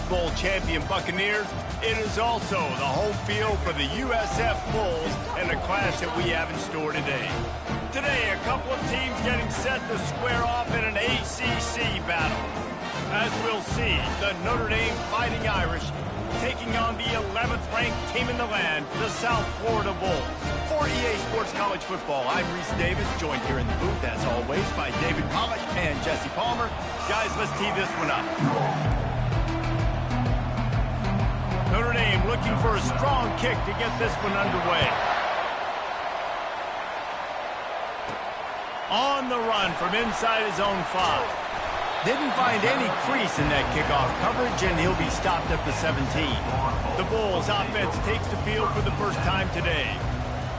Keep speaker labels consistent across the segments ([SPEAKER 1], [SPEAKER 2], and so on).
[SPEAKER 1] Bowl champion Buccaneers, it is also the home field for the USF Bulls and the clash that we have in store today. Today, a couple of teams getting set to square off in an ACC battle. As we'll see, the Notre Dame Fighting Irish taking on the 11th-ranked team in the land, the South Florida Bulls. For EA Sports College Football, I'm Reese Davis, joined here in the booth, as always, by David Pollack and Jesse Palmer. Guys, let's tee this one up. Notre Dame looking for a strong kick to get this one underway. On the run from inside his own 5. Didn't find any crease in that kickoff coverage, and he'll be stopped at the 17. The Bulls offense takes the field for the first time today.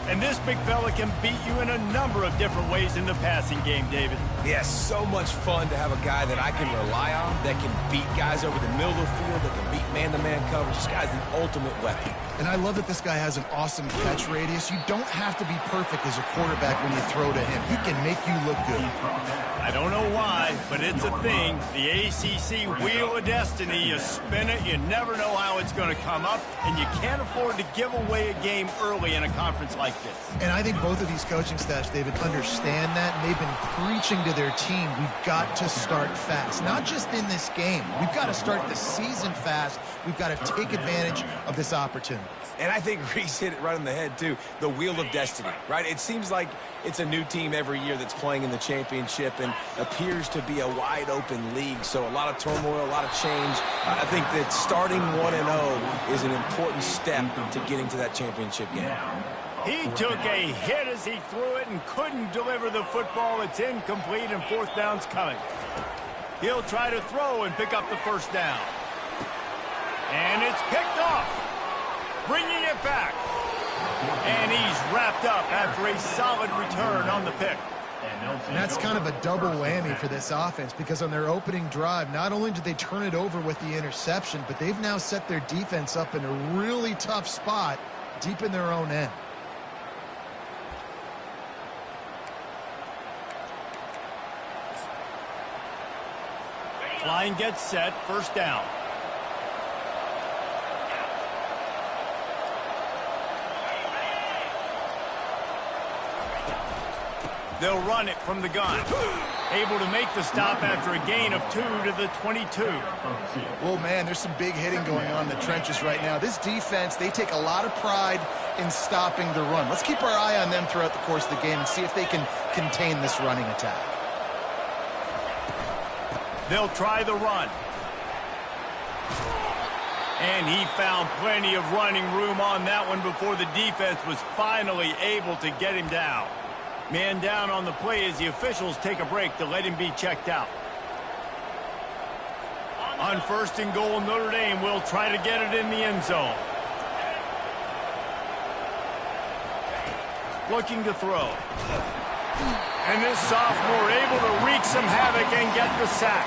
[SPEAKER 1] And this big fella can beat you in a number of different ways in the passing game, David.
[SPEAKER 2] Yeah, so much fun to have a guy that I can rely on, that can beat guys over the middle of the field, that can beat man-to-man coverage. This guy's the ultimate weapon.
[SPEAKER 3] And I love that this guy has an awesome catch radius. You don't have to be perfect as a quarterback when you throw to him. He can make you look good.
[SPEAKER 1] I don't know why, but it's a thing. The ACC Wheel of Destiny, you spin it, you never know how it's going to come up, and you can't afford to give away a game early in a conference like this.
[SPEAKER 3] And I think both of these coaching staffs, David, understand that, and they've been preaching to their team, we've got to start fast. Not just in this game. We've got to start the season fast. We've got to take advantage of this opportunity.
[SPEAKER 2] And I think Reese hit it right on the head, too. The Wheel of Destiny, right? It seems like it's a new team every year that's playing in the championship and appears to be a wide-open league. So a lot of turmoil, a lot of change. I think that starting 1-0 is an important step to getting to that championship game.
[SPEAKER 1] He took a hit as he threw it and couldn't deliver the football. It's incomplete, and fourth down's coming. He'll try to throw and pick up the first down. And it's picked off. Bringing it back. And he's wrapped up after a solid return on the pick.
[SPEAKER 3] And that's kind of a double whammy for this offense, because on their opening drive, not only did they turn it over with the interception, but they've now set their defense up in a really tough spot deep in their own end.
[SPEAKER 1] Line gets set, first down. They'll run it from the gun. Able to make the stop after a gain of 2 to the 22.
[SPEAKER 3] Oh, man, there's some big hitting going on in the trenches right now. This defense, they take a lot of pride in stopping the run. Let's keep our eye on them throughout the course of the game and see if they can contain this running attack.
[SPEAKER 1] They'll try the run. And he found plenty of running room on that one before the defense was finally able to get him down. Man down on the play as the officials take a break to let him be checked out. On first and goal, Notre Dame will try to get it in the end zone. Looking to throw. And this sophomore able to wreak some havoc and get the sack.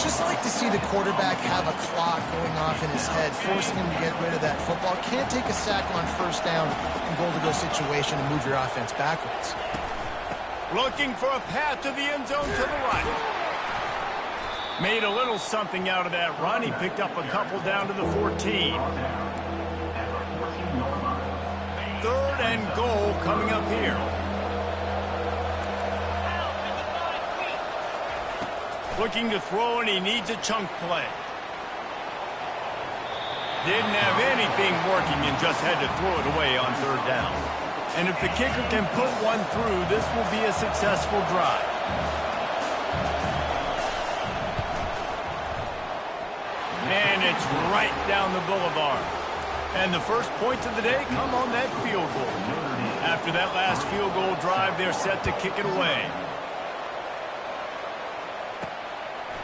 [SPEAKER 3] Just like to see the quarterback have a clock going off in his head, forcing him to get rid of that football. Can't take a sack on first down in goal-to-go situation and move your offense backwards.
[SPEAKER 1] Looking for a path to the end zone to the right. Made a little something out of that run. He picked up a couple down to the 14. Third and goal coming up here. Looking to throw, and he needs a chunk play. Didn't have anything working and just had to throw it away on third down. And if the kicker can put one through, this will be a successful drive. And it's right down the boulevard. And the first points of the day come on that field goal. After that last field goal drive, they're set to kick it away.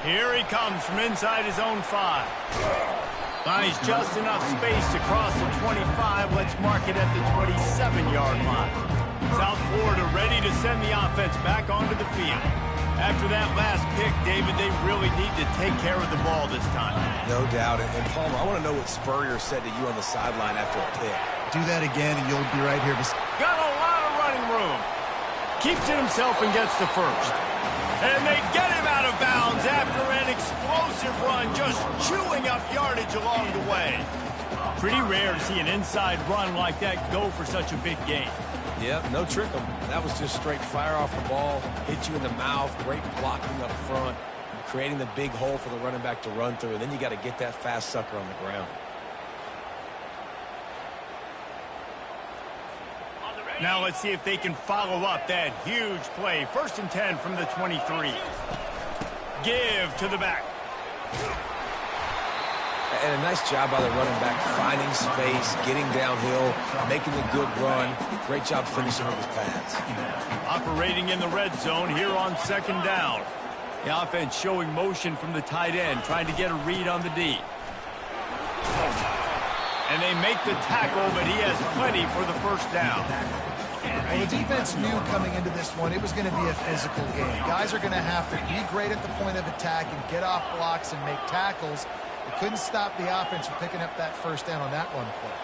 [SPEAKER 1] Here he comes from inside his own 5. Finds just enough space to cross the 25. Let's mark it at the 27-yard line. South Florida ready to send the offense back onto the field. After that last pick, David, they really need to take care of the ball this time.
[SPEAKER 2] No doubt. And Palmer, I want to know what Spurrier said to you on the sideline after a pick.
[SPEAKER 3] Do that again, and you'll be right here.
[SPEAKER 1] Got a lot of running room. Keeps it himself and gets the first. And they get him out of bounds after an explosive run, just chewing up yardage along the way. Pretty rare to see an inside run like that go for such a big gain.
[SPEAKER 2] Yep, no trick 'em. That was just straight fire off the ball, hit you in the mouth, great blocking up front, creating the big hole for the running back to run through, and then you got to get that fast sucker on the ground.
[SPEAKER 1] Now let's see if they can follow up that huge play. 1st and 10 from the 23. Give to the back.
[SPEAKER 2] And a nice job by the running back, finding space, getting downhill, making a good run. Great job finishing with his pads.
[SPEAKER 1] Operating in the red zone here on 2nd down. The offense showing motion from the tight end, trying to get a read on the D. And they make the tackle, but he has plenty for the 1st down.
[SPEAKER 3] Well, the defense knew coming into this one it was going to be a physical game. Guys are going to have to be great at the point of attack and get off blocks and make tackles. They couldn't stop the offense from picking up that 1st down on that one play.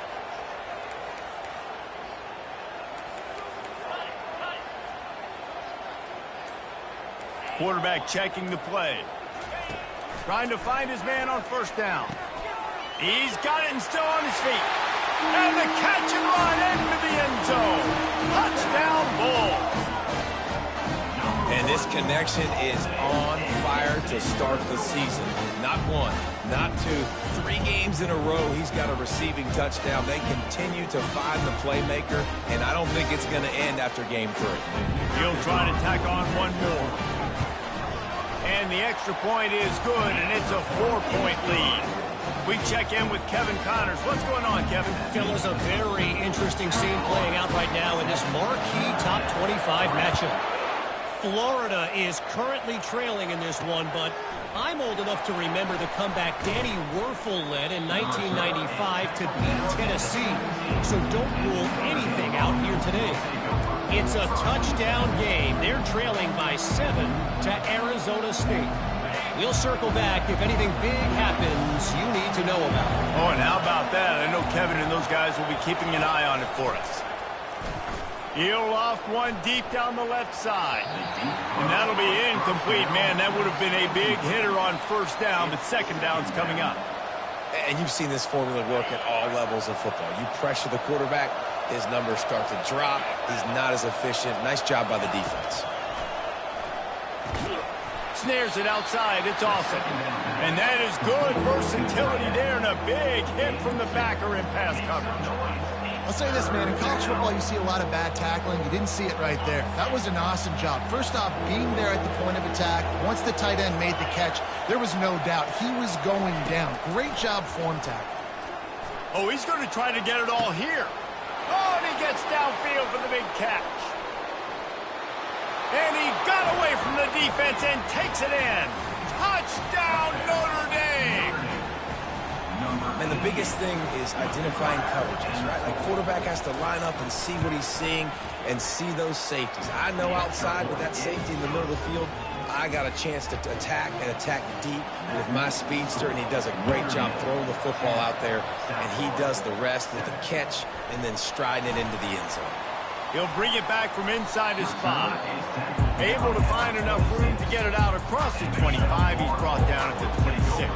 [SPEAKER 1] Quarterback checking the play. Trying to find his man on 1st down. He's got it and still on his feet. And the catch and run into the end zone. Touchdown, Bulls.
[SPEAKER 2] And this connection is on fire to start the season. Not 1, not 2, 3 games in a row he's got a receiving touchdown. They continue to find the playmaker, and I don't think it's going to end after game 3.
[SPEAKER 1] He'll try to tack on one more. And the extra point is good, and it's a 4-point lead. We check in with Kevin Connors. What's going on, Kevin?
[SPEAKER 4] Fellas, a very interesting scene playing out right now in this marquee top 25 matchup. Florida is currently trailing in this one, but I'm old enough to remember the comeback Danny Werfel led in 1995 to beat Tennessee. So don't rule anything out here today. It's a touchdown game. They're trailing by 7 to Arizona State. We'll circle back if anything big happens you need to know about.
[SPEAKER 1] Oh, and how about that? I know Kevin and those guys will be keeping an eye on it for us. He'll loft one deep down the left side. And that'll be incomplete. Man, that would have been a big hitter on 1st down, but 2nd down's coming up.
[SPEAKER 2] And you've seen this formula work at all levels of football. You pressure the quarterback, his numbers start to drop. He's not as efficient. Nice job by the defense.
[SPEAKER 1] Snares it outside. It's awesome. And that is good versatility there, and a big hit from the backer in pass coverage.
[SPEAKER 3] I'll say this, man. In college football, you see a lot of bad tackling. You didn't see it right there. That was an awesome job. First off, being there at the point of attack. Once the tight end made the catch, there was no doubt he was going down. Great job form tackle.
[SPEAKER 1] Oh, he's going to try to get it all here. Oh, and he gets downfield for the big catch. And he got away from the defense and takes it in. Touchdown, Notre Dame!
[SPEAKER 2] And the biggest thing is identifying coverages, right? Like, quarterback has to line up and see what he's seeing and see those safeties. I know outside with that safety in the middle of the field, I got a chance to attack and attack deep with my speedster, and he does a great job throwing the football out there, and he does the rest with the catch and then striding it into the end zone.
[SPEAKER 1] He'll bring it back from inside his 5. Able to find enough room to get it out across the 25. He's brought down at the 26.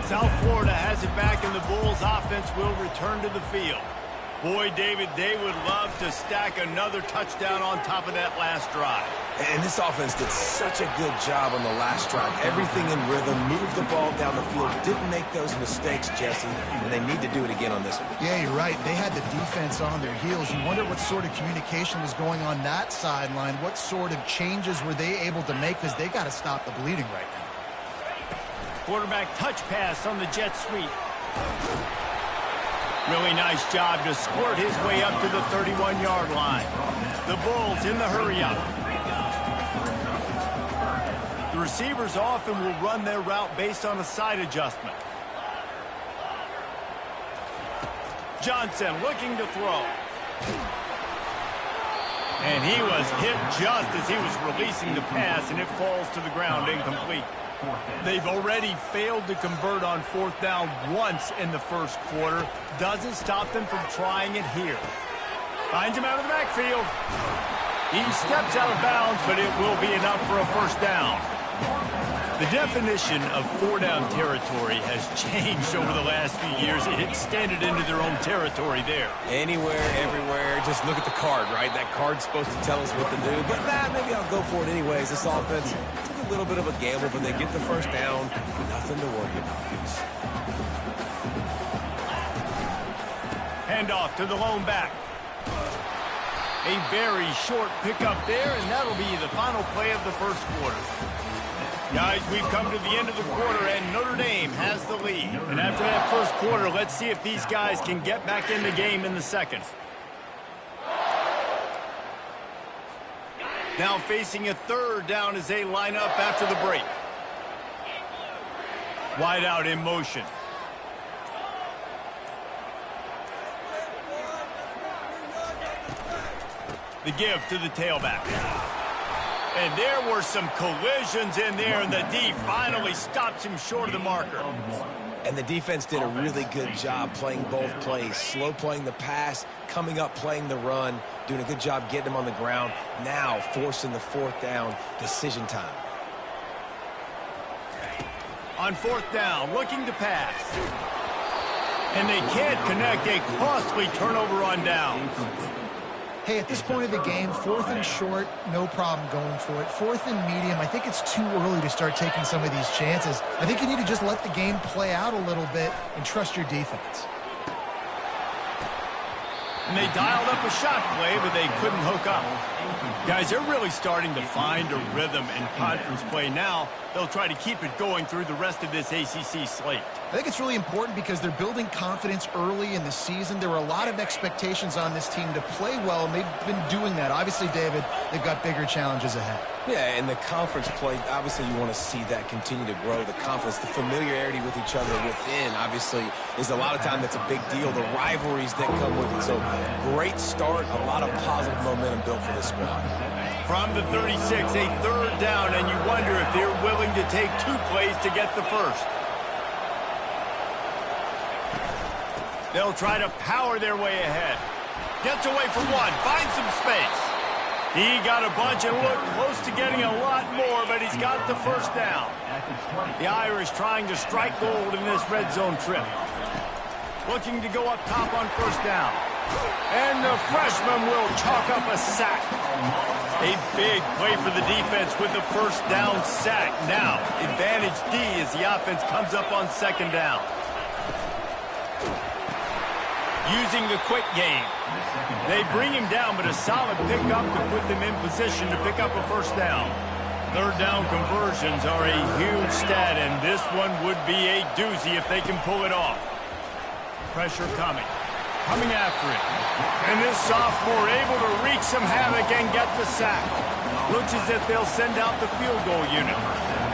[SPEAKER 1] South Florida has it back, and the Bulls offense will return to the field. Boy, David, they would love to stack another touchdown on top of that last drive.
[SPEAKER 2] And this offense did such a good job on the last drive. Everything in rhythm, moved the ball down the field, didn't make those mistakes, Jesse, and they need to do it again on this one.
[SPEAKER 3] Yeah, you're right. They had the defense on their heels. You wonder what sort of communication was going on that sideline. What sort of changes were they able to make, because they got to stop the bleeding right now.
[SPEAKER 1] Quarterback touch pass on the jet sweep. Really nice job to squirt his way up to the 31-yard line. The Bulls in the hurry-up. The receivers often will run their route based on a side adjustment. Johnson looking to throw. And he was hit just as he was releasing the pass, and it falls to the ground incomplete. They've already failed to convert on 4th down once in the first quarter. Doesn't stop them from trying it here. Finds him out of the backfield. He steps out of bounds, but it will be enough for a 1st down. The definition of four-down territory has changed over the last few years. It extended into their own territory there.
[SPEAKER 2] Anywhere, everywhere, just look at the card, right? That card's supposed to tell us what to do, but maybe I'll go for it anyways. This offense took a little bit of a gamble, but they get the first down. Nothing to worry about.
[SPEAKER 1] Handoff to the lone back. A very short pickup there, and that'll be the final play of the first quarter. Guys, we've come to the end of the quarter, and Notre Dame has the lead. And after that first quarter, let's see if these guys can get back in the game in the second. Now facing a third down as they line up after the break. Wide out in motion. The give to the tailback. And there were some collisions in there, and the D finally stops him short of the marker.
[SPEAKER 2] And the defense did a really good job playing both plays. Slow playing the pass, coming up playing the run, doing a good job getting him on the ground. Now forcing the fourth down, decision time.
[SPEAKER 1] On fourth down, looking to pass. And they can't connect, a costly turnover on downs.
[SPEAKER 3] Hey, at this point of the game, 4th and short, no problem going for it. 4th and medium, I think it's too early to start taking some of these chances. I think you need to just let the game play out a little bit and trust your defense.
[SPEAKER 1] And they dialed up a shot play, but they couldn't hook up. Guys, they're really starting to find a rhythm in conference play now. They'll try to keep it going through the rest of this ACC slate.
[SPEAKER 3] I think it's really important because they're building confidence early in the season. There were a lot of expectations on this team to play well, and they've been doing that. Obviously, David, they've got bigger challenges ahead.
[SPEAKER 2] Yeah, and the conference play, obviously you want to see that continue to grow. The confidence, the familiarity with each other within, obviously, is a lot of time that's a big deal. The rivalries that come with it. So, great start, a lot of positive momentum built for this squad.
[SPEAKER 1] From the 36, a third down, and you wonder if they're willing to take 2 plays to get the first. They'll try to power their way ahead. Gets away from one, finds some space. He got a bunch and looked close to getting a lot more, but he's got the first down. The Irish trying to strike gold in this red zone trip. Looking to go up top on first down. And the freshman will chalk up a sack. A big play for the defense with the first down sack. Now, advantage D as the offense comes up on second down. Using the quick game. They bring him down, but a solid pickup to put them in position to pick up a first down. Third down conversions are a huge stat, and this one would be a doozy if they can pull it off. Pressure coming. Coming after it. And this sophomore able to wreak some havoc and get the sack. Looks as if they'll send out the field goal unit.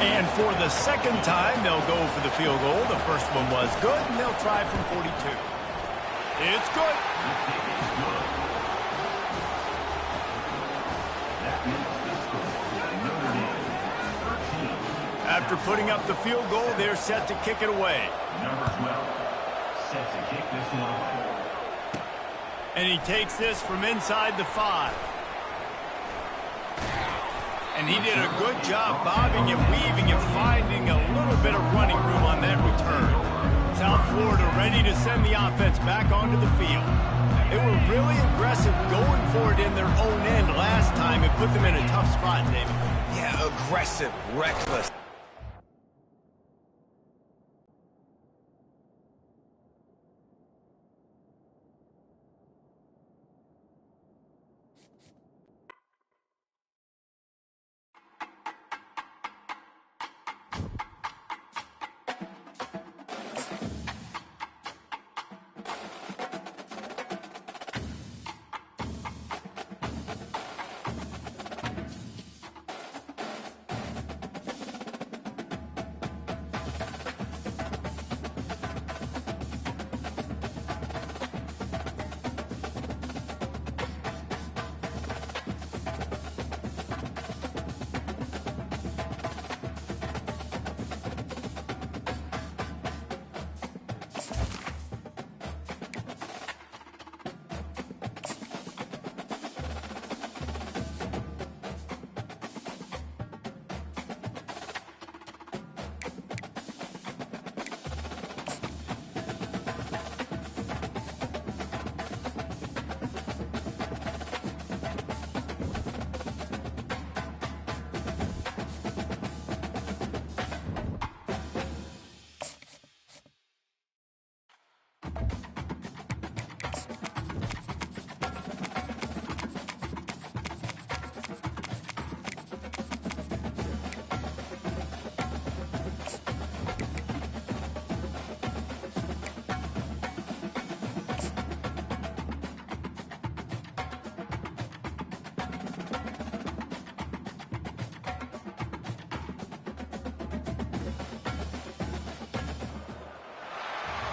[SPEAKER 1] And for the second time, they'll go for the field goal. The first one was good, and they'll try from 42. It's good. After putting up the field goal, they're set to kick it away.
[SPEAKER 5] Number 12, set to kick this one away.
[SPEAKER 1] And he takes this from inside the 5. And he did a good job bobbing and weaving and finding a little bit of running room on that return. South Florida ready to send the offense back onto the field. They were really aggressive going for it in their own end last time. It put them in a tough spot, David.
[SPEAKER 2] Yeah, aggressive, reckless.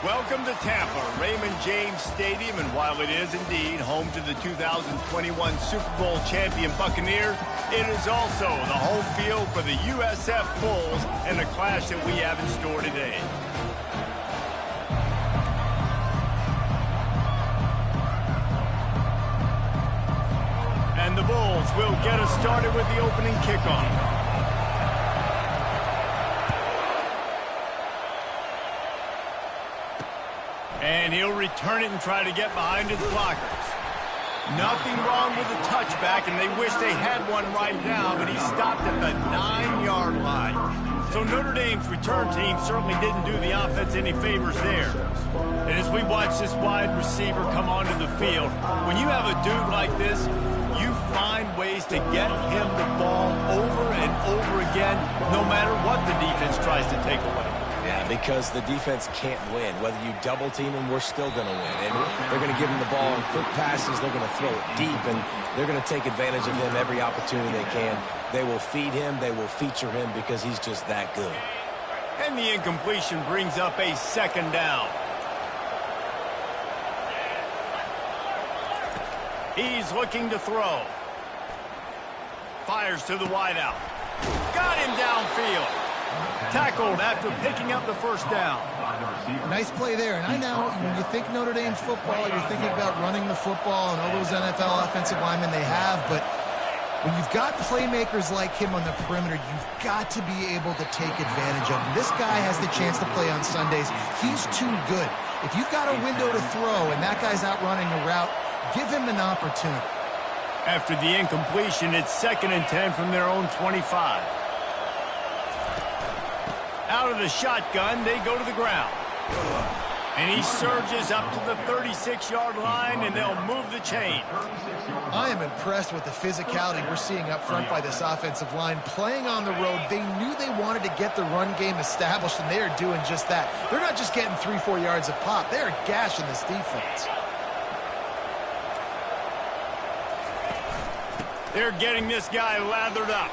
[SPEAKER 1] Welcome to Tampa, Raymond James Stadium, and while it is indeed home to the 2021 Super Bowl champion Buccaneers, it is also the home field for the USF Bulls and the clash that we have in store today. And the Bulls will get us started with the opening kickoff. And he'll return it and try to get behind his blockers. Nothing wrong with the touchback, and they wish they had one right now, but he stopped at the 9-yard line. So Notre Dame's return team certainly didn't do the offense any favors there. And as we watch this wide receiver come onto the field, when you have a dude like this, you find ways to get him the ball over and over again, no matter what the defense tries to take away.
[SPEAKER 2] Yeah, because the defense can't win. Whether you double team him, we're still going to win. And they're going to give him the ball in quick passes. They're going to throw it deep, and they're going to take advantage of him every opportunity they can. They will feed him. They will feature him because he's just that good.
[SPEAKER 1] And the incompletion brings up a second down. He's looking to throw. Fires to the wideout. Got him downfield. Tackled after picking up the first down.
[SPEAKER 3] Nice play there. And I know when you think Notre Dame's football, you're thinking about running the football and all those NFL offensive linemen they have. But when you've got playmakers like him on the perimeter, you've got to be able to take advantage of him. This guy has the chance to play on Sundays. He's too good. If you've got a window to throw and that guy's out running a route, give him an opportunity.
[SPEAKER 1] After the incompletion, it's 2nd and 10 from their own 25. Out of the shotgun, they go to the ground. And he surges up to the 36-yard line, and they'll move the chain.
[SPEAKER 3] I am impressed with the physicality we're seeing up front by this offensive line. Playing on the road, they knew they wanted to get the run game established, and they are doing just that. They're not just getting 3-4 yards of pop. They're gashing this defense.
[SPEAKER 1] They're getting this guy lathered up.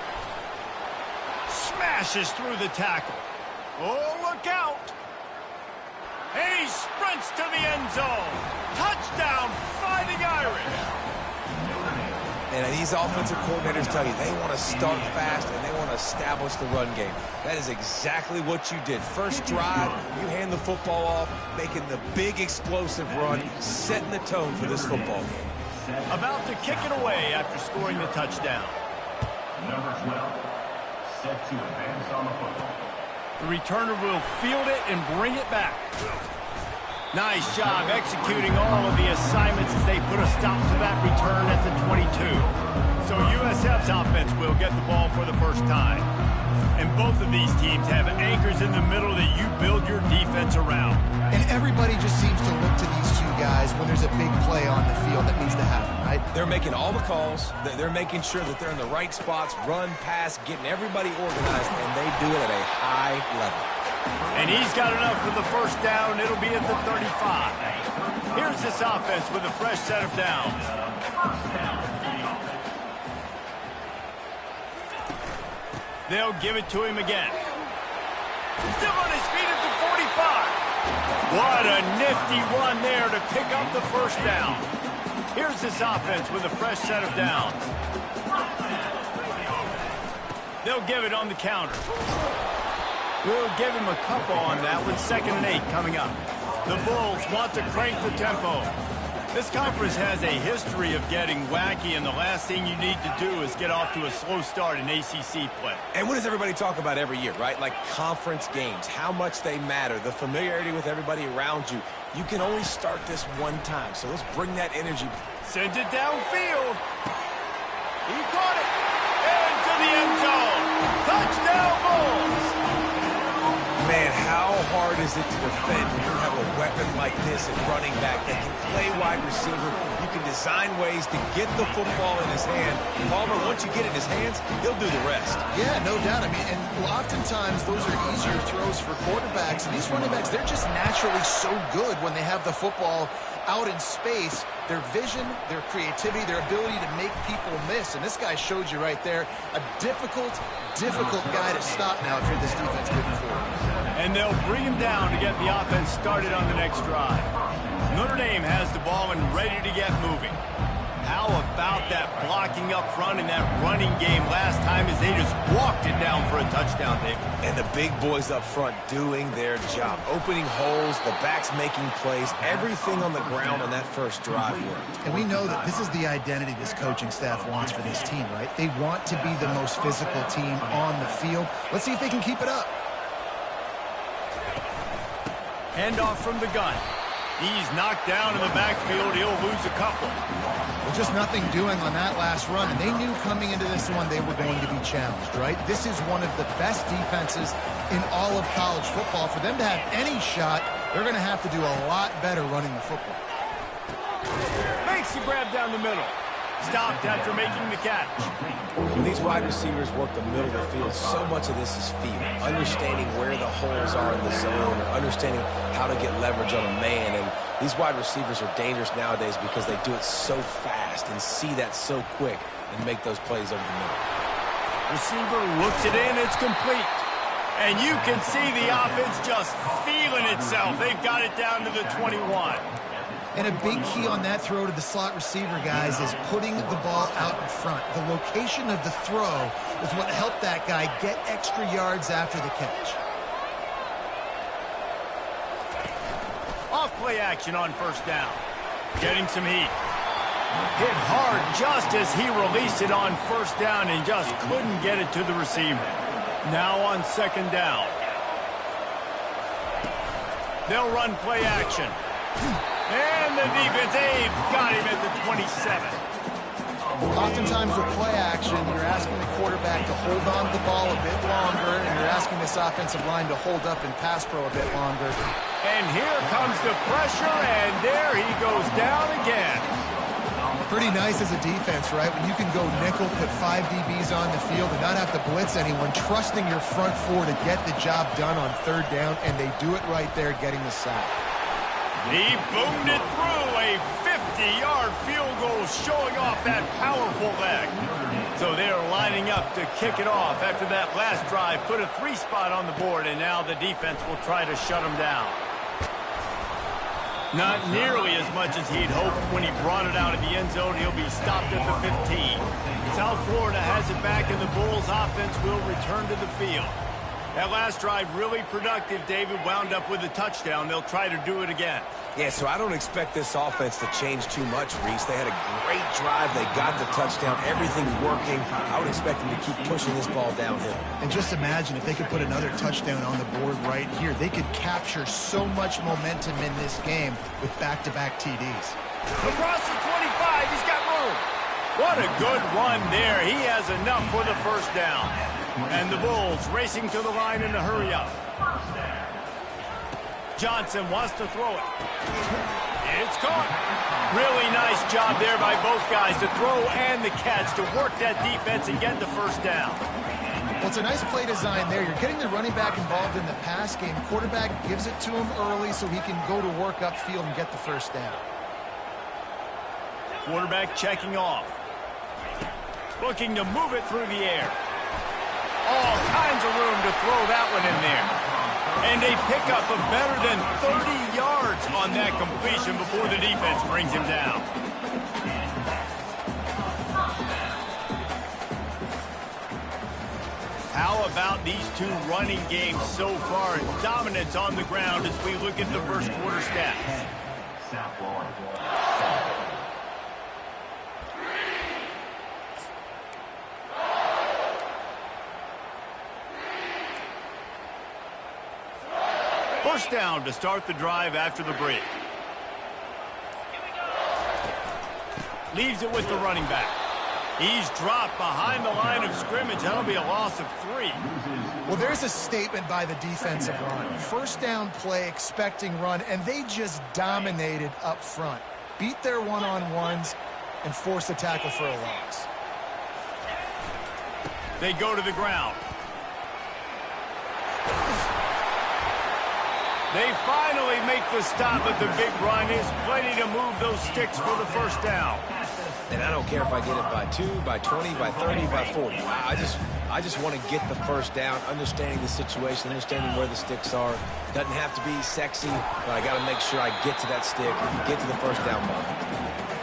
[SPEAKER 1] Smashes through the tackle. Oh, look out. And he sprints to the end zone. Touchdown, Fighting Irish.
[SPEAKER 2] And these offensive coordinators tell you they want to start fast and they want to establish the run game. That is exactly what you did. First drive, you hand the football off, making the big explosive run, setting the tone for this football game.
[SPEAKER 1] About to kick it away after scoring the touchdown.
[SPEAKER 5] Number 12, set to advance on the football.
[SPEAKER 1] The returner will field it and bring it back. Nice job executing all of the assignments as they put a stop to that return at the 22. So USF's offense will get the ball for the first time. And both of these teams have anchors in the middle that you build your defense around.
[SPEAKER 3] And everybody just seems to look to these two guys when there's a big play on the field that needs to happen, right?
[SPEAKER 2] They're making all the calls. They're making sure that they're in the right spots, run, pass, getting everybody organized, and they do it at a high level.
[SPEAKER 1] And he's got enough for the first down. It'll be at the 35. Here's this offense with a fresh set of downs. They'll give it to him again. Still on his feet at the 45. What a nifty run there to pick up the first down. Here's this offense with a fresh set of downs. They'll give it on the counter. We'll give him a couple on that with 2nd and 8 coming up. The Bulls want to crank the tempo. This conference has a history of getting wacky, and the last thing you need to do is get off to a slow start in ACC play.
[SPEAKER 2] And what does everybody talk about every year, right? Like conference games, how much they matter, the familiarity with everybody around you. You can only start this one time, so let's bring that energy.
[SPEAKER 1] Sends it downfield. He caught it. Into the end zone. Touchdown, Bulls.
[SPEAKER 2] Man, how hard is it to defend when you have a weapon like this at running back that can play wide receiver? You can design ways to get the football in his hand. Palmer, once you get it in his hands, he'll do the rest.
[SPEAKER 3] Yeah, no doubt. I mean, and oftentimes those are easier throws for quarterbacks. And these running backs, they're just naturally so good when they have the football out in space. Their vision, their creativity, their ability to make people miss. And this guy showed you right there, a difficult guy to stop now if you're this defense moving forward.
[SPEAKER 1] And they'll bring him down to get the offense started on the next drive. Notre Dame has the ball and ready to get moving. How about that blocking up front in that running game last time as they just walked it down for a touchdown, Dave?
[SPEAKER 2] And the big boys up front doing their job. Opening holes, the backs making plays, everything on the ground on that first drive worked.
[SPEAKER 3] And we know that this is the identity this coaching staff wants for this team, right? They want to be the most physical team on the field. Let's see if they can keep it up.
[SPEAKER 1] Handoff from the gun. He's knocked down in the backfield. He'll lose a couple.
[SPEAKER 3] Well, just nothing doing on that last run. And they knew coming into this one they were going to be challenged, right? This is one of the best defenses in all of college football. For them to have any shot, they're going to have to do a lot better running the football.
[SPEAKER 1] Makes the grab down the middle. Stopped after making the catch.
[SPEAKER 2] When these wide receivers work the middle of the field, so much of this is feel. Understanding where the holes are in the zone, or understanding how to get leverage on a man. And these wide receivers are dangerous nowadays because they do it so fast and see that so quick and make those plays over the middle.
[SPEAKER 1] Receiver looks it in. It's complete. And you can see the offense just feeling itself. They've got it down to the 21.
[SPEAKER 3] And a big key on that throw to the slot receiver, guys, is putting the ball out in front. The location of the throw is what helped that guy get extra yards after the catch.
[SPEAKER 1] Off play action on first down. Getting some heat. Hit hard just as he released it on first down and just couldn't get it to the receiver. Now on second down. They'll run play action. And the defense, they've got him at the 27.
[SPEAKER 3] Oftentimes with play action, you're asking the quarterback to hold on to the ball a bit longer, and you're asking this offensive line to hold up in pass pro a bit longer.
[SPEAKER 1] And here comes the pressure, and there he goes down again.
[SPEAKER 3] Pretty nice as a defense, right? When you can go nickel, put 5 DBs on the field and not have to blitz anyone, trusting your front four to get the job done on third down, and they do it right there, getting the sack.
[SPEAKER 1] He boomed it through a 50-yard field goal, showing off that powerful leg. So they're lining up to kick it off after that last drive. Put a 3-spot on the board, and now the defense will try to shut them down. Not nearly as much as he'd hoped when he brought it out of the end zone. He'll be stopped at the 15. South Florida has it back, and the Bulls offense will return to the field. That last drive really productive. David wound up with a touchdown. They'll try to do it again.
[SPEAKER 2] Yeah, so I don't expect this offense to change too much, Reese. They had a great drive. They got the touchdown. Everything's working. I would expect them to keep pushing this ball downhill. And
[SPEAKER 3] just imagine if they could put another touchdown on the board right here. They could capture so much momentum in this game with back-to-back TDs.
[SPEAKER 1] Across the 25, he's got room. What a good run there. He has enough for the first down. And the Bulls racing to the line in a hurry-up. Johnson wants to throw it. It's caught. Really nice job there by both guys, the throw and the catch, to work that defense and get the first down.
[SPEAKER 3] Well, it's a nice play design there. You're getting the running back involved in the pass game. Quarterback gives it to him early so he can go to work upfield and get the first down.
[SPEAKER 1] Quarterback checking off. Looking to move it through the air. All kinds of room to throw that one in there. And they pick up a better than 30 yards on that completion before the defense brings him down. How about these two running games so far? Dominance on the ground as we look at the first quarter stats. First down to start the drive after the break. Leaves it with the running back. He's dropped behind the line of scrimmage. That'll be a loss of 3.
[SPEAKER 3] Well, there's a statement by the defensive line. First down play, expecting run, and they just dominated up front. Beat their one-on-ones and forced a tackle for a loss.
[SPEAKER 1] They go to the ground. They finally make the stop, but the big run is plenty to move those sticks for the first down.
[SPEAKER 2] And I don't care if I get it by 2, by 20, by 30, by 40. I I just want to get the first down, understanding the situation, understanding where the sticks are. Doesn't have to be sexy, but I got to make sure I get to that stick and get to the first down ball.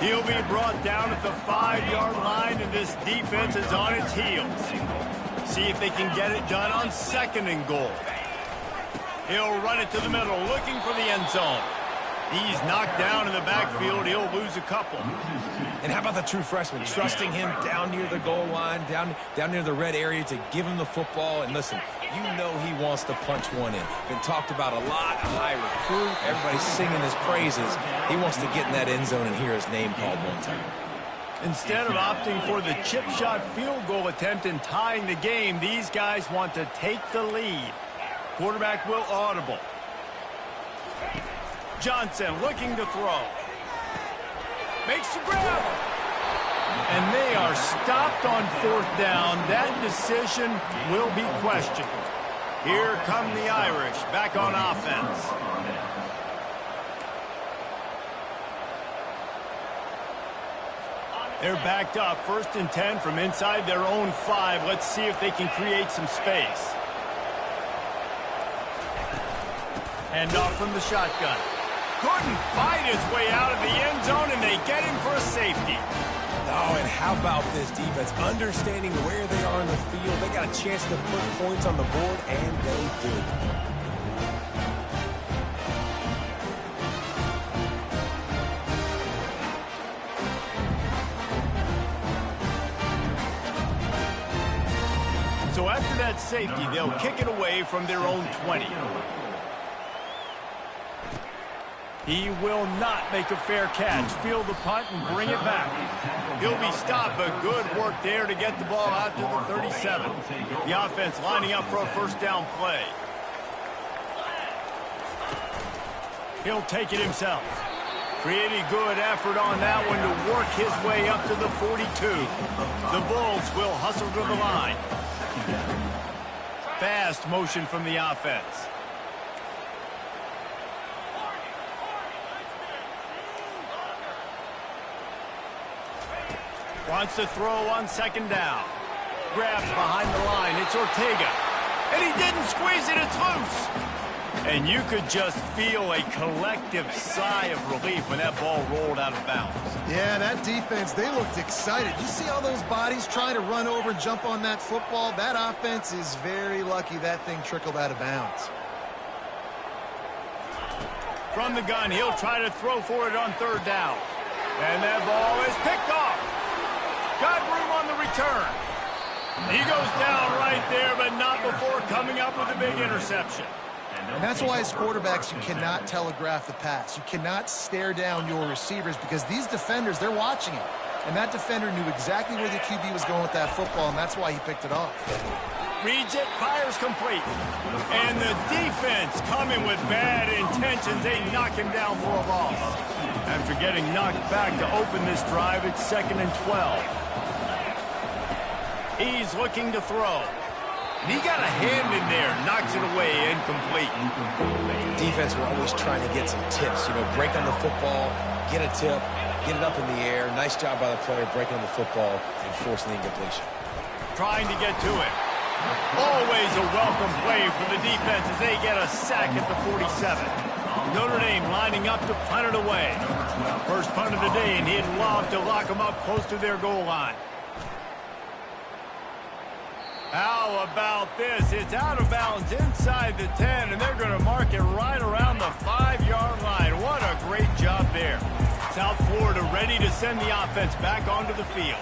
[SPEAKER 1] He'll be brought down at the 5-yard line, and this defense is on its heels. See if they can get it done on 2nd and goal. He'll run it to the middle, looking for the end zone. He's knocked down in the backfield. He'll lose a couple.
[SPEAKER 2] And how about the true freshman? Trusting him down near the goal line, down near the red area to give him the football. And listen, you know he wants to punch one in. Been talked about a lot, a high recruit. Everybody's singing his praises. He wants to get in that end zone and hear his name called one time.
[SPEAKER 1] Instead of opting for the chip shot field goal attempt and tying the game, these guys want to take the lead. Quarterback will audible. Johnson looking to throw. Makes the grab. And they are stopped on 4th down. That decision will be questioned. Here come the Irish back on offense. They're backed up. 1st and 10 from inside their own 5. Let's see if they can create some space. Hand off from the shotgun. Couldn't fight his way out of the end zone, and they get him for a safety.
[SPEAKER 2] Oh, and how about this defense? Understanding where they are in the field. They got a chance to put points on the board, and they did.
[SPEAKER 1] So after that safety, they'll kick it away from their own 20. He will not make a fair catch. Field the punt and bring it back. He'll be stopped, but good work there to get the ball out to the 37. The offense lining up for a 1st down play. He'll take it himself. Pretty good effort on that one to work his way up to the 42. The Bulls will hustle to the line. Fast motion from the offense. Wants to throw on 2nd down. Grabs behind the line. It's Ortega. And he didn't squeeze it. It's loose. And you could just feel a collective sigh of relief when that ball rolled out of bounds.
[SPEAKER 3] Yeah, that defense, they looked excited. You see all those bodies trying to run over and jump on that football? That offense is very lucky that thing trickled out of bounds.
[SPEAKER 1] From the gun, he'll try to throw for it on 3rd down. And that ball is picked off. Got room on the return. He goes down right there, but not before coming up with a big interception.
[SPEAKER 3] And that's why as quarterbacks, you cannot telegraph the pass. You cannot stare down your receivers because these defenders, they're watching it. And that defender knew exactly where the QB was going with that football, and that's why he picked it off.
[SPEAKER 1] Reads it, fires complete. And the defense coming with bad intentions. They knock him down for a loss. After getting knocked back to open this drive, it's 2nd and 12. He's looking to throw. And he got a hand in there, knocks it away, incomplete.
[SPEAKER 2] Defense were always trying to get some tips, break on the football, get a tip, get it up in the air. Nice job by the player breaking on the football and forcing the incompletion.
[SPEAKER 1] Trying to get to it. Always a welcome play for the defense as they get a sack at the 47. Notre Dame lining up to punt it away. First punt of the day, and he'd love to lock them up close to their goal line. How about this? It's out of bounds inside the 10, and they're going to mark it right around the 5-yard line. What a great job there. South Florida ready to send the offense back onto the field.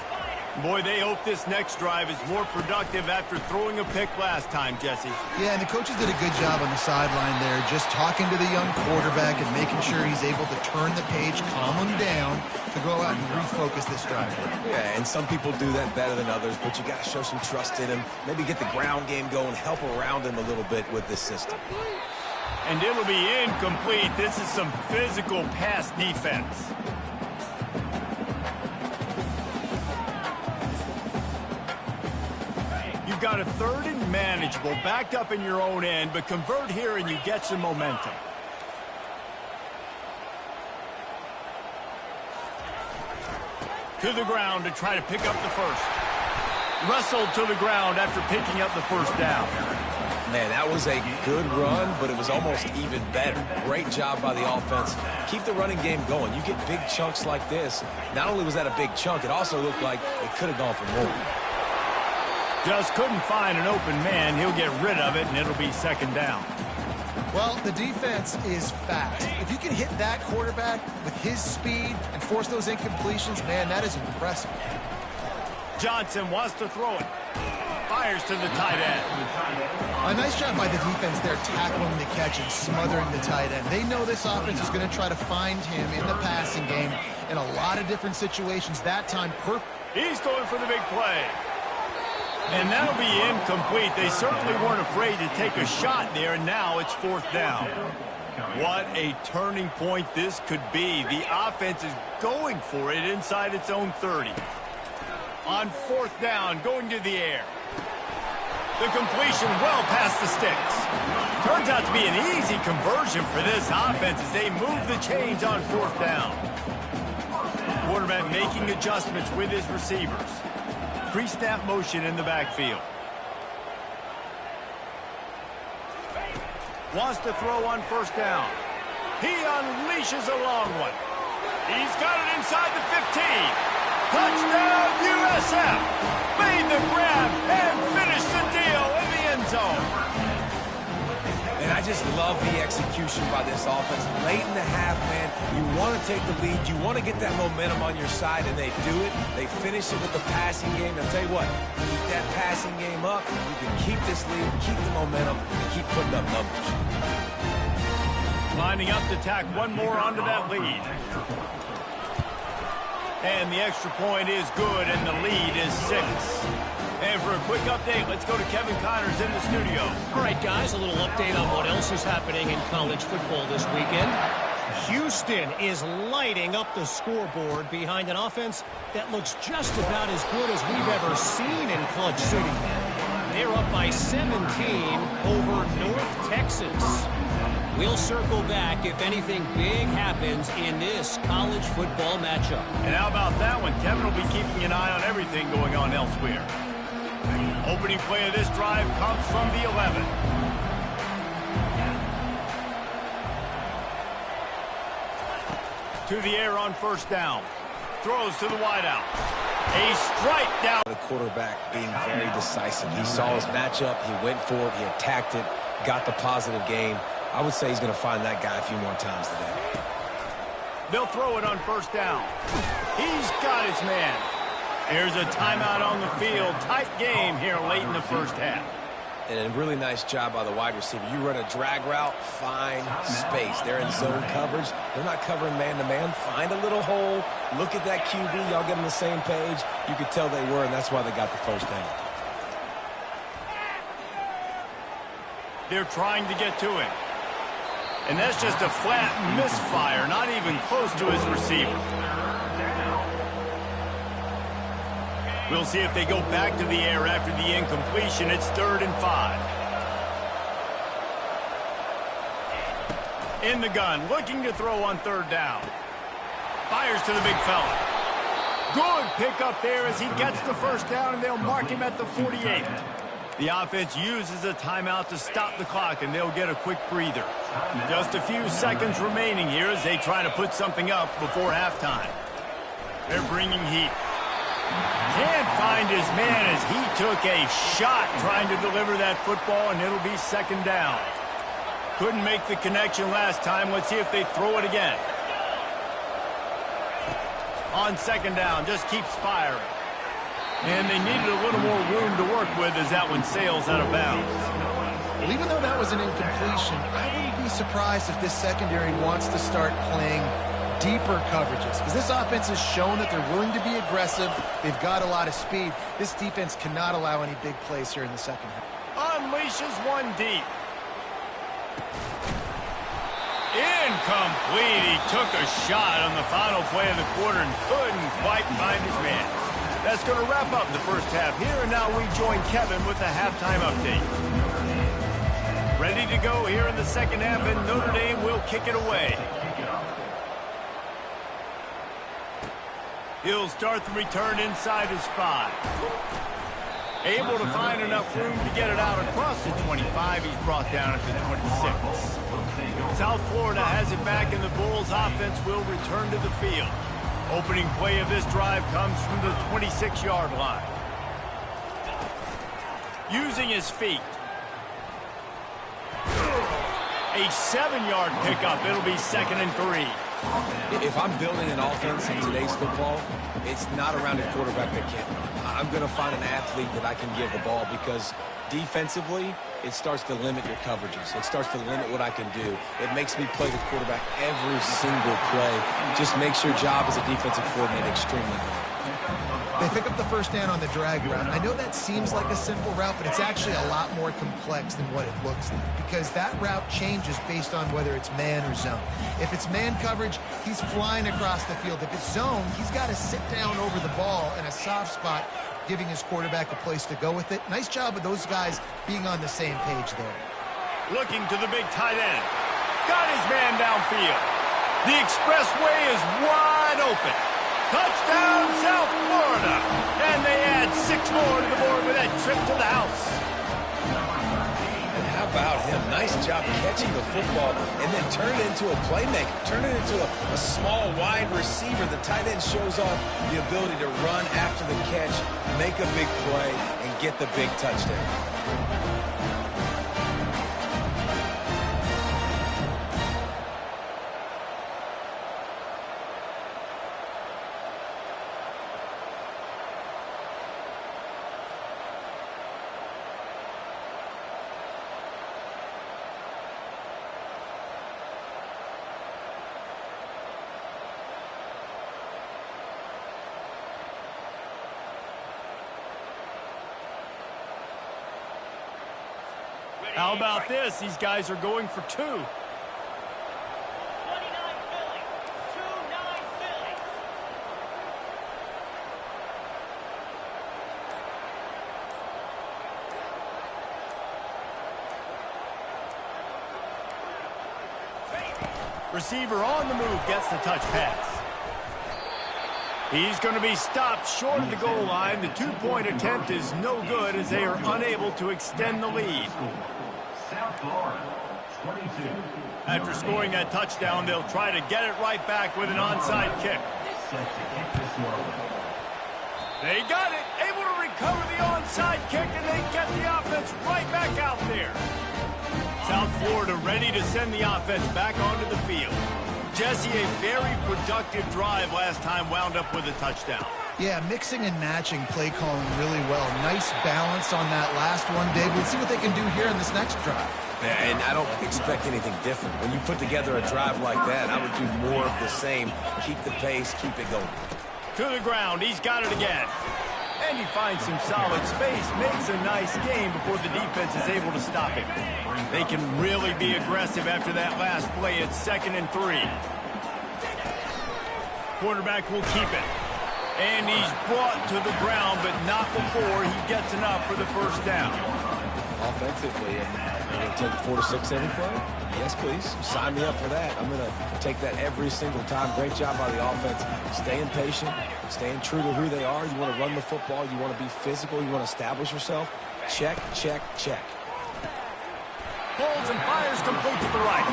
[SPEAKER 1] Boy, they hope this next drive is more productive after throwing a pick last time, Jesse.
[SPEAKER 3] Yeah, and the coaches did a good job on the sideline there, just talking to the young quarterback and making sure he's able to turn the page, calm him down, to go out and refocus this drive.
[SPEAKER 2] Yeah, and some people do that better than others, but you got to show some trust in him, maybe get the ground game going, help around him a little bit with this system.
[SPEAKER 1] And it'll be incomplete. This is some physical pass defense. You've got a 3rd and manageable, backed up in your own end, but convert here and you get some momentum. To the ground to try to pick up the first. wrestled to the ground after picking up the first down.
[SPEAKER 2] Man, that was a good run, but it was almost even better. Great job by the offense. Keep the running game going. You get big chunks like this. Not only was that a big chunk, it also looked like it could have gone for more.
[SPEAKER 1] Just couldn't find an open man. He'll get rid of it, and it'll be second down.
[SPEAKER 3] Well, the defense is fast. If you can hit that quarterback with his speed and force those incompletions, man, that is impressive.
[SPEAKER 1] Johnson wants to throw it. Fires to the tight end.
[SPEAKER 3] A nice job by the defense there tackling the catch and smothering the tight end. They know this offense is going to try to find him in the passing game in a lot of different situations. That time,
[SPEAKER 1] he's going for the big play. And that'll be incomplete. They certainly weren't afraid to take a shot there, and now it's fourth down. What a turning point this could be. The offense is going for it inside its own 30. On fourth down, going to the air. The completion well past the sticks. Turns out to be an easy conversion for this offense as they move the chains on fourth down. Quarterback making adjustments with his receivers. Pre-snap motion in the backfield. Wants to throw on first down. He unleashes a long one. He's got it inside the 15. Touchdown USF. Made the grab and finished the deal in the end zone.
[SPEAKER 2] And I just love the execution by this offense. Late in the half, man, you want to take the lead. You want to get that momentum on your side, and they do it. They finish it with the passing game. I'll tell you what, keep that passing game up. You can keep this lead, keep the momentum, and keep putting up numbers.
[SPEAKER 1] Lining up to tack one more onto that lead. And the extra point is good, and the lead is 6. And for a quick update, let's go to Kevin Connors in the studio.
[SPEAKER 4] All right, guys, a little update on what else is happening in college football this weekend. Houston is lighting up the scoreboard behind an offense that looks just about as good as we've ever seen in Clutch City. They're up by 17 over North Texas. We'll circle back if anything big happens in this college football matchup.
[SPEAKER 1] And how about that one? Kevin will be keeping an eye on everything going on elsewhere. Opening play of this drive comes from the 11. To the air on first down. Throws to the wideout. A strike down.
[SPEAKER 2] The quarterback being very decisive. He saw his matchup. He went for it. He attacked it. Got the positive gain. I would say he's going to find that guy a few more times today.
[SPEAKER 1] They'll throw it on first down. He's got his man. Here's a timeout on the field. Tight game here late in the first half.
[SPEAKER 2] And a really nice job by the wide receiver. You run a drag route, find space. They're in zone coverage. They're not covering man-to-man. Find a little hole. Look at that QB. Y'all get on the same page. You could tell they were, and that's why they got the first down.
[SPEAKER 1] They're trying to get to him. And that's just a flat misfire, not even close to his receiver. We'll see if they go back to the air after the incompletion. It's 3rd and 5. In the gun, looking to throw on 3rd down. Fires to the big fella. Good pickup there as he gets the first down, and they'll mark him at the 48. The offense uses a timeout to stop the clock, and they'll get a quick breather. Just a few seconds remaining here as they try to put something up before halftime. They're bringing heat. Can't find his man as he took a shot trying to deliver that football, and it'll be 2nd down. Couldn't make the connection last time. Let's see if they throw it again. On 2nd down, just keeps firing. And they needed a little more room to work with as that one sails out of bounds.
[SPEAKER 3] Well, even though that was an incompletion, I wouldn't be surprised if this secondary wants to start playing deeper coverages, because this offense has shown that they're willing to be aggressive. They've got a lot of speed. This defense cannot allow any big plays here in the second half.
[SPEAKER 1] Unleashes one deep. Incomplete. He took a shot on the final play of the quarter and couldn't quite find his man. That's going to wrap up the first half here, and now we join Kevin with the halftime update. Ready to go here in the second half, and Notre Dame will kick it away. He'll start the return inside his 5. Able to find enough room to get it out across the 25. He's brought down at the 26. South Florida has it back, and the Bulls offense will return to the field. Opening play of this drive comes from the 26-yard line. Using his feet. A 7-yard pickup. It'll be 2nd and 3.
[SPEAKER 2] If I'm building an offense in today's football, it's not around a quarterback that can't run. I'm going to find an athlete that I can give the ball, because defensively, it starts to limit your coverages. It starts to limit what I can do. It makes me play the quarterback every single play. Just makes your job as a defensive coordinator extremely hard.
[SPEAKER 3] They pick up the first down on the drag route. I know that seems like a simple route, but it's actually a lot more complex than what it looks like, because that route changes based on whether it's man or zone. If it's man coverage, he's flying across the field. If it's zone, he's got to sit down over the ball in a soft spot, giving his quarterback a place to go with it. Nice job of those guys being on the same page there.
[SPEAKER 1] Looking to the big tight end. Got his man downfield. The expressway is wide open. Touchdown, South Florida. And they add 6 more to the board with that trip to the house.
[SPEAKER 2] And how about him? Nice job catching the football and then turn it into a playmaker. Turn it into a small, wide receiver. The tight end shows off the ability to run after the catch, make a big play, and get the big touchdown.
[SPEAKER 1] How about this? These guys are going for 2.
[SPEAKER 6] 29 Philly. 2-9 Philly.
[SPEAKER 1] Receiver on the move gets the touch pass. He's going to be stopped short of the goal line. The 2-point attempt is no good, as they are unable to extend the lead.
[SPEAKER 5] South Florida, 22.
[SPEAKER 1] After scoring that touchdown, they'll try to get it right back with an onside kick.
[SPEAKER 5] Set to kick this one.
[SPEAKER 1] They got it, able to recover the onside kick, and they get the offense right back out there. South Florida ready to send the offense back onto the field. Jesse, a very productive drive last time, wound up with a touchdown.
[SPEAKER 3] Yeah, mixing and matching play calling really well. Nice balance on that last one, Dave. Let's see what they can do here in this next drive.
[SPEAKER 2] Yeah, and I don't expect anything different. When you put together a drive like that, I would do more of the same. Keep the pace, keep it going.
[SPEAKER 1] To the ground, he's got it again. And he finds some solid space, makes a nice game before the defense is able to stop him. They can really be aggressive after that last play. It's 2nd and 3. Quarterback will keep it. And he's brought to the ground, but not before he gets enough for the first down.
[SPEAKER 2] Offensively, I'm going to take 4 to 6 every play? Yes, please. Sign me up for that. I'm going to take that every single time. Great job by the offense. Staying patient, staying true to who they are. You want to run the football. You want to be physical. You want to establish yourself. Check, check, check.
[SPEAKER 1] Pulls and fires complete to the right.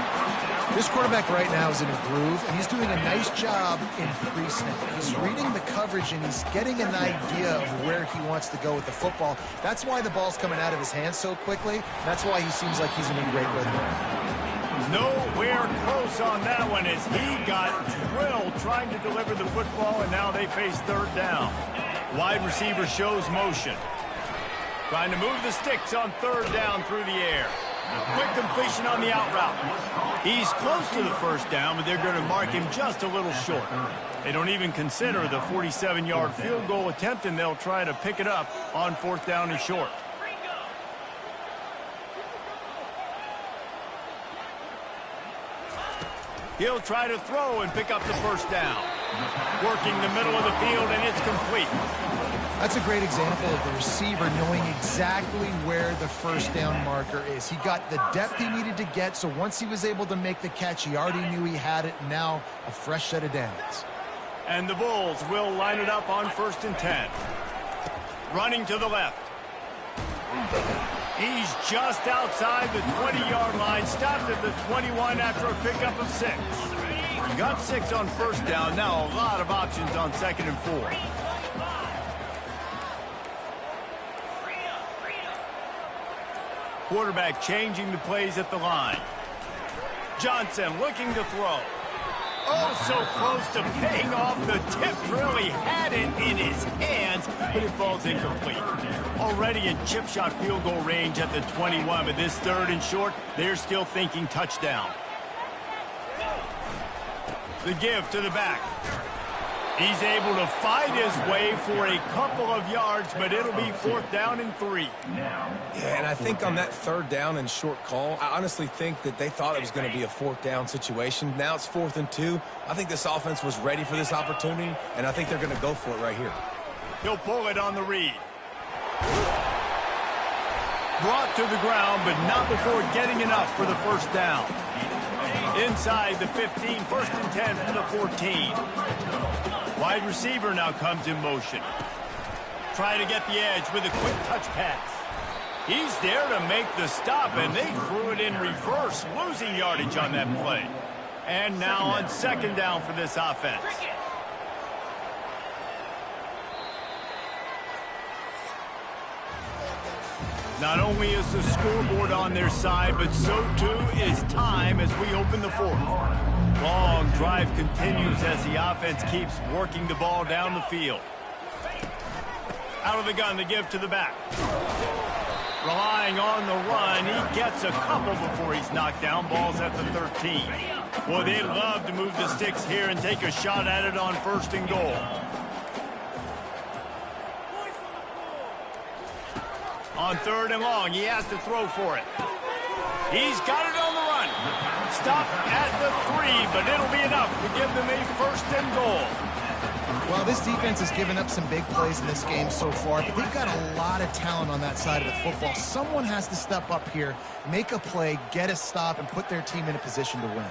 [SPEAKER 3] This quarterback right now is in a groove, and he's doing a nice job in pre-snap. He's reading the coverage, and he's getting an idea of where he wants to go with the football. That's why the ball's coming out of his hands so quickly. That's why he seems like he's in a great rhythm.
[SPEAKER 1] Nowhere close on that one, as he got drilled trying to deliver the football, and now they face 3rd down. Wide receiver shows motion. Trying to move the sticks on 3rd down through the air. Quick completion on the out route. He's close to the first down, but they're going to mark him just a little short. They don't even consider the 47-yard field goal attempt, and they'll try to pick it up on 4th down and short. He'll try to throw and pick up the first down. Working the middle of the field, and it's complete.
[SPEAKER 3] That's a great example of the receiver knowing exactly where the first down marker is. He got the depth he needed to get, so once he was able to make the catch, he already knew he had it. Now a fresh set of downs.
[SPEAKER 1] And the Bulls will line it up on 1st and 10. Running to the left. He's just outside the 20-yard line, stopped at the 21 after a pickup of 6. Got 6 on first down, now a lot of options on 2nd and 4. Quarterback changing the plays at the line. Johnson looking to throw. Oh, so close to paying off. The tip really had it in his hands, but it falls incomplete. Already in chip shot field goal range at the 21, but this 3rd and short, they're still thinking touchdown. The give to the back. He's able to fight his way for a couple of yards, but it'll be 4th down and 3.
[SPEAKER 2] Yeah, and I think on that 3rd down and short call, I honestly think that they thought it was going to be a 4th down situation. Now it's 4th and 2. I think this offense was ready for this opportunity, and I think they're going to go for it right here.
[SPEAKER 1] He'll pull it on the read. Brought to the ground, but not before getting enough for the 1st down. Inside the 15, 1st and 10 from the 14. Wide receiver now comes in motion. Trying to get the edge with a quick touch pass. He's there to make the stop, and they threw it in reverse, losing yardage on that play. And now on 2nd down for this offense. Not only is the scoreboard on their side, but so too is time as we open the 4th. Long drive continues as the offense keeps working the ball down the field. Out of the gun, the give to the back. Relying on the run, he gets a couple before he's knocked down. Ball's at the 13. Boy, they'd love to move the sticks here and take a shot at it on 1st and goal. On 3rd and long, he has to throw for it. He's got it on the run. Stop at the 3, but it'll be enough to give them a 1st and goal.
[SPEAKER 3] Well, this defense has given up some big plays in this game so far, but they've got a lot of talent on that side of the football. Someone has to step up here, make a play, get a stop, and put their team in a position to win.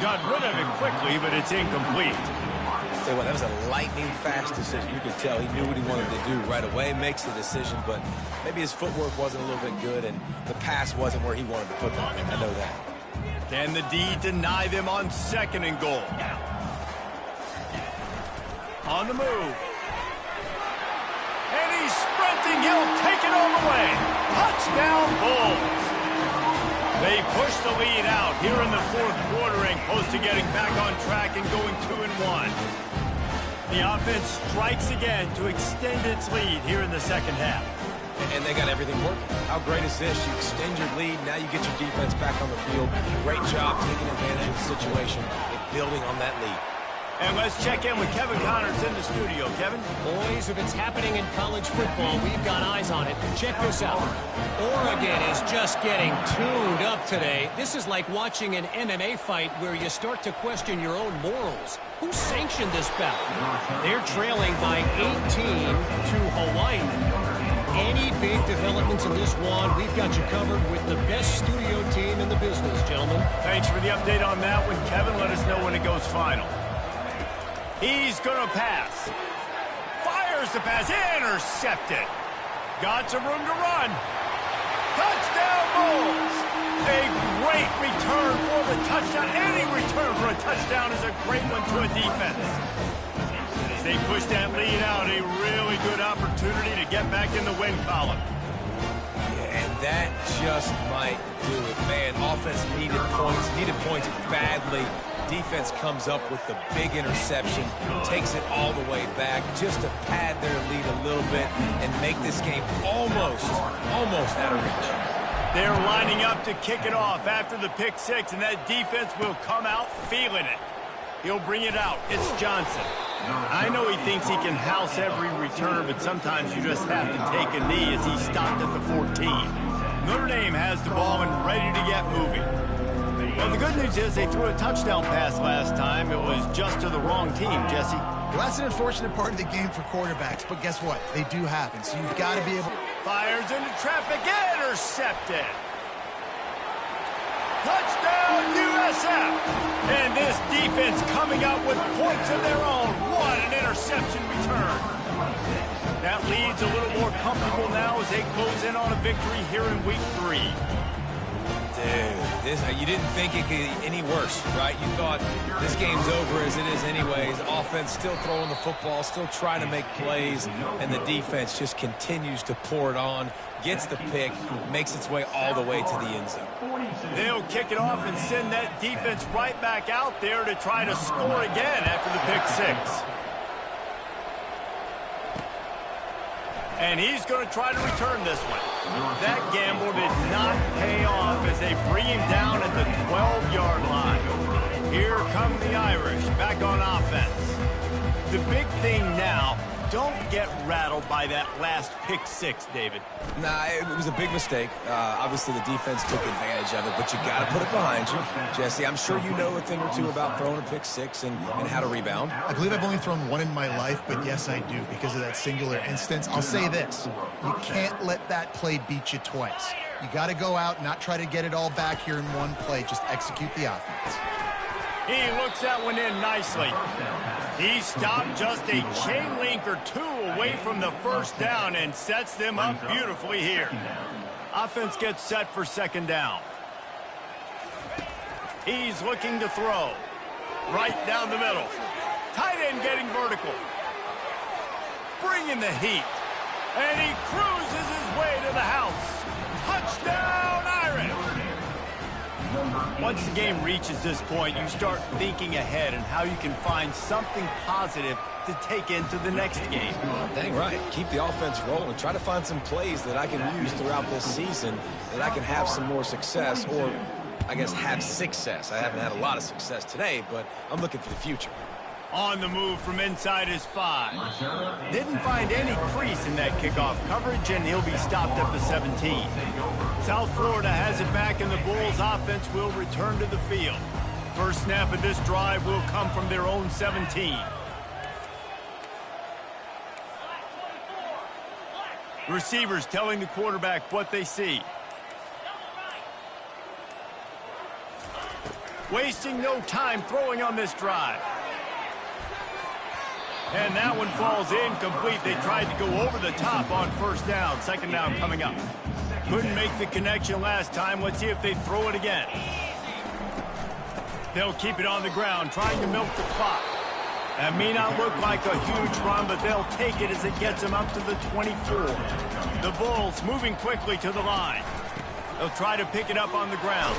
[SPEAKER 1] Got rid of it quickly, but it's incomplete.
[SPEAKER 2] Say what, that was a lightning-fast decision. You could tell he knew what he wanted to do right away, makes the decision, but maybe his footwork wasn't a little bit good, and the pass wasn't where he wanted to put that thing. I know that.
[SPEAKER 1] Can the D deny them on 2nd and goal? On the move. And he's sprinting. He'll take it all the way. Touchdown, Bulls. They push the lead out here in the 4th quarter and close to getting back on track and going 2-1. The offense strikes again to extend its lead here in the 2nd half.
[SPEAKER 2] And they got everything working. How great is this? You extend your lead, now you get your defense back on the field. Great job taking advantage of the situation and building on that lead.
[SPEAKER 1] And let's check in with Kevin Connors in the studio. Kevin?
[SPEAKER 4] Boys, if it's happening in college football, we've got eyes on it. Check this out. Oregon is just getting tuned up today. This is like watching an MMA fight where you start to question your own morals. Who sanctioned this bout? They're trailing by 18 to Hawaii. Any big developments in this one, we've got you covered with the best studio team in the business, gentlemen.
[SPEAKER 1] Thanks for the update on that one, Kevin. Let us know when it goes final. He's going to pass. Fires the pass. Intercepted. Got some room to run. Touchdown, Bulls. A great return for the touchdown. Any return for a touchdown is a great one to a defense. As they push that lead out, a really good opportunity to get back in the win column.
[SPEAKER 2] Yeah, and that just might do it. Man, offense needed points badly. Defense comes up with the big interception, takes it all the way back just to pad their lead a little bit and make this game almost out of reach.
[SPEAKER 1] They're lining up to kick it off after the pick 6, and that defense will come out feeling it. He'll bring it out. It's Johnson. I know he thinks he can house every return, but sometimes you just have to take a knee as he stopped at the 14. Notre Dame has the ball and ready to get moving. Well, the good news is they threw a touchdown pass last time. It was just to the wrong team, Jesse.
[SPEAKER 3] Well, that's an unfortunate part of the game for quarterbacks, but guess what? They do happen, so you've got to be able to...
[SPEAKER 1] Fires into traffic, intercepted. Touchdown, USF. And this defense coming out with points of their own. What an interception return. That lead's a little more comfortable now as they close in on a victory here in week 3.
[SPEAKER 2] Dude, you didn't think it could get any worse, right? You thought this game's over as it is anyways. Offense still throwing the football, still trying to make plays, and the defense just continues to pour it on, gets the pick, makes its way all the way to the end zone.
[SPEAKER 1] They'll kick it off and send that defense right back out there to try to score again after the pick 6. And he's going to try to return this one. That gamble did not pay off as they bring him down at the 12-yard line. Here come the Irish back on offense. The big thing now, don't get rattled by that last pick 6, David.
[SPEAKER 2] Nah, it was a big mistake. Obviously, the defense took advantage of it, but you got to put it behind you. Jesse, I'm sure you know a thing or two about throwing a pick 6 and how to rebound.
[SPEAKER 3] I believe I've only thrown one in my life, but yes, I do because of that singular instance. I'll say this. You can't let that play beat you twice. You got to go out, not try to get it all back here in one play. Just execute the offense.
[SPEAKER 1] He looks that one in nicely. He stopped just a chain link or 2 away from the first down and sets them up beautifully here. Offense gets set for second down. He's looking to throw. Right down the middle. Tight end getting vertical. Bringing the heat. And he cruises his way to the house. Touchdown, Irish! Once the game reaches this point, you start thinking ahead and how you can find something positive to take into the next game.
[SPEAKER 2] Dang right. Keep the offense rolling. Try to find some plays that I can use throughout this season that I can have some more success, or I guess have success. I haven't had a lot of success today, but I'm looking for the future.
[SPEAKER 1] On the move from inside his 5. Didn't find any crease in that kickoff coverage, and he'll be stopped at the 17. South Florida has it back, and the Bulls offense will return to the field. First snap of this drive will come from their own 17. Receivers telling the quarterback what they see. Wasting no time throwing on this drive. And that one falls incomplete. They tried to go over the top on first down. Second down coming up. Couldn't make the connection last time. Let's see if they throw it again. They'll keep it on the ground, trying to milk the clock. That may not look like a huge run, but they'll take it as it gets them up to the 24. The Bulls moving quickly to the line. They'll try to pick it up on the ground.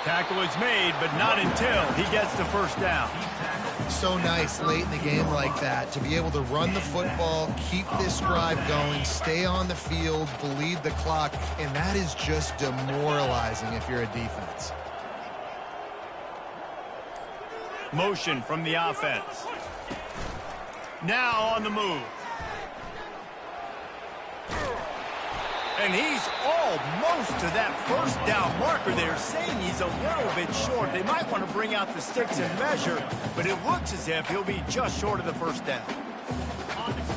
[SPEAKER 1] Tackle is made, but not until he gets the first down.
[SPEAKER 3] So nice late in the game like that to be able to run the football, keep this drive going, stay on the field, bleed the clock, and that is just demoralizing if you're a defense.
[SPEAKER 1] Motion from the offense. Now on the move. And he's almost to that first down marker. They're saying he's a little bit short. They might want to bring out the sticks and measure, but it looks as if he'll be just short of the first down.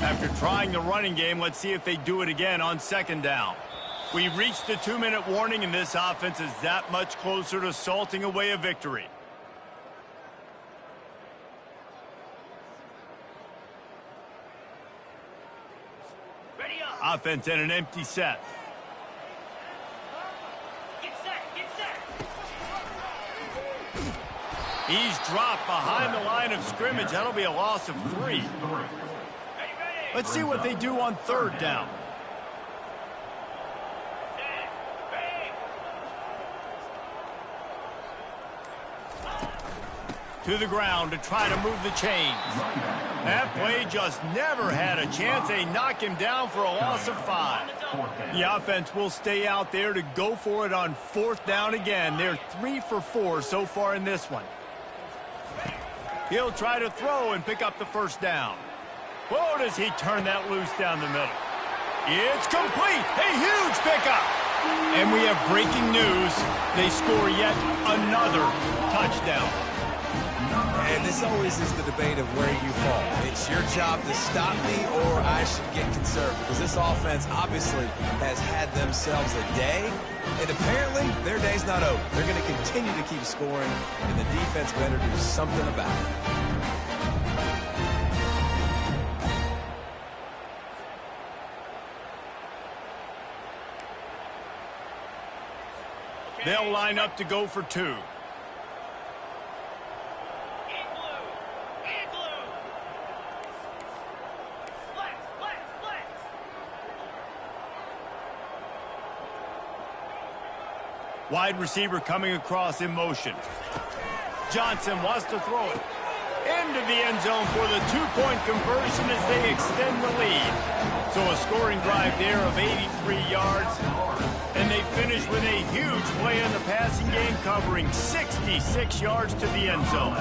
[SPEAKER 1] After trying the running game, let's see if they do it again on second down. We've reached the 2-minute warning, and this offense is that much closer to salting away a victory. Offense in an empty set.
[SPEAKER 6] Get set.
[SPEAKER 1] He's dropped behind the line of scrimmage. That'll be a loss of 3. Let's see what they do on third down. To the ground to try to move the chains. That play just never had a chance. They knock him down for a loss of 5. The offense will stay out there to go for it on fourth down again. They're 3 for 4 so far in this one. He'll try to throw and pick up the first down. Whoa, does he turn that loose down the middle. It's complete. A huge pickup. And we have breaking news. They score yet another touchdown.
[SPEAKER 2] And this always is the debate of where you fall. It's your job to stop me, or I should get conservative. Because this offense obviously has had themselves a day, and apparently their day's not over. They're going to continue to keep scoring, and the defense better do something about it.
[SPEAKER 1] They'll line up to go for 2. Wide receiver coming across in motion. Johnson wants to throw it into the end zone for the 2-point conversion as they extend the lead. So a scoring drive there of 83 yards. And they finish with a huge play in the passing game, covering 66 yards to the end zone.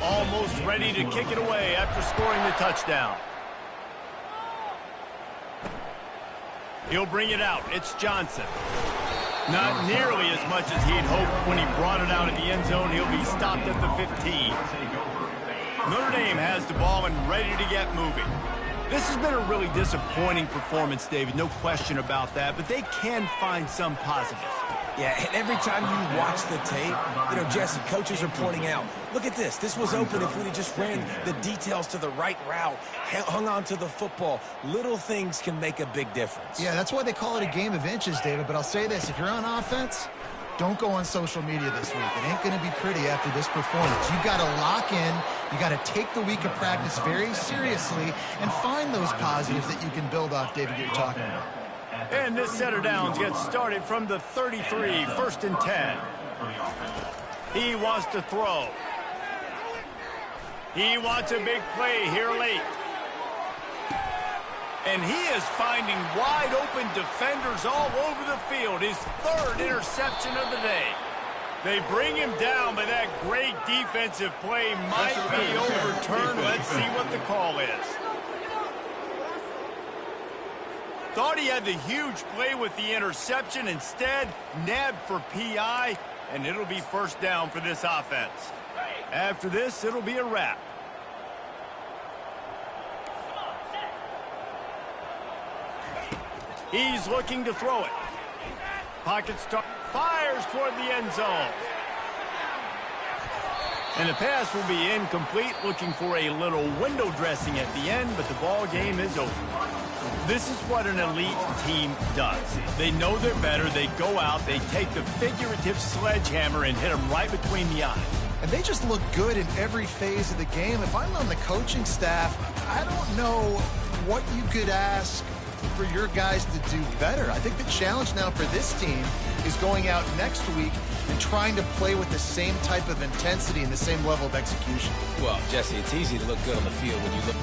[SPEAKER 1] Almost ready to kick it away after scoring the touchdown. He'll bring it out. It's Johnson. Not nearly as much as he'd hoped when he brought it out of the end zone. He'll be stopped at the 15. Notre Dame has the ball and ready to get moving. This has been a really disappointing performance, David. No question about that, but they can find some positives.
[SPEAKER 2] Yeah, and every time you watch the tape, Jesse, coaches are pointing out, look at this. This was open if we'd just ran the details to the right route, hung on to the football. Little things can make a big difference.
[SPEAKER 3] Yeah, that's why they call it a game of inches, David. But I'll say this, if you're on offense, don't go on social media this week. It ain't going to be pretty after this performance. You've got to lock in. You got to take the week of practice very seriously and find those positives that you can build off, David, you're talking about.
[SPEAKER 1] And this set of downs gets started from the 33, 1st and 10. He wants to throw. He wants a big play here late. And he is finding wide open defenders all over the field. His 3rd interception of the day. They bring him down, but that great defensive play might be overturned. Let's see what the call is. Thought he had the huge play with the interception. Instead, nabbed for PI, and it'll be 1st down for this offense. After this, it'll be a wrap. He's looking to throw it. Pocket start. Fires toward the end zone. And the pass will be incomplete, looking for a little window dressing at the end, but the ball game is over. This is what an elite team does. They know they're better. They go out, they take the figurative sledgehammer and hit them right between the eyes.
[SPEAKER 3] And they just look good in every phase of the game. If I'm on the coaching staff, I don't know what you could ask for your guys to do better. I think the challenge now for this team is going out next week and trying to play with the same type of intensity and the same level of execution.
[SPEAKER 2] Well, Jesse, it's easy to look good on the field when you look